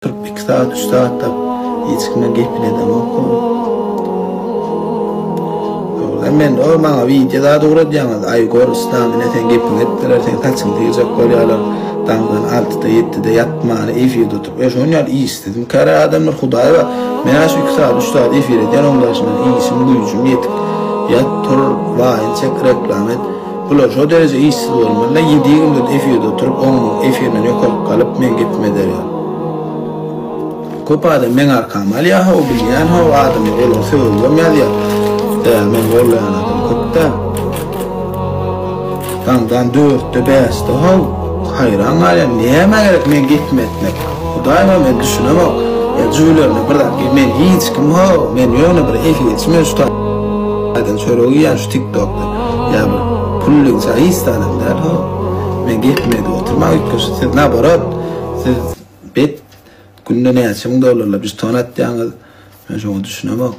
Durup 2 saat 3 saat da hiç kimden gepinedem o. Men o bana videoda doğru diyorlar. Ay Goristan ne sen gepin ettiler sen kaçın diyecek koyalar. Damdan 6'da 7'de yatmağını efir tutup. Ve şunu yer iyi istedim. Kara adamlar Hudaya var. Men aşı 2 saat 3 saat efir eder. Ondan sonra iyisin buyucum yetip. Yat tur vayin çek reklam et. Bular şu derece iyisi olmalı. 7 günde efir tutup onun efirmen yok olup kalıp men gitme der ya. Köp adam men arkama ya o bilyen o adamı olur söylüyorum ya. Men gollan adam köpte. Tandan 4'te 5'te hav. Hayran alem neyeme gerek men gitmetmek. Daima men düşünemem. Ya cüylerine bırak men hiç kim hav. Men yöne bir efir men şu tadan söylüyor şu TikTok'ta. Ya bu pullun sayı istedim der hav. Men gitmedi oturmak için ne barat. Siz bet günde ne açım da olurlar biz tonat yalnız. Ben şunu düşünemem.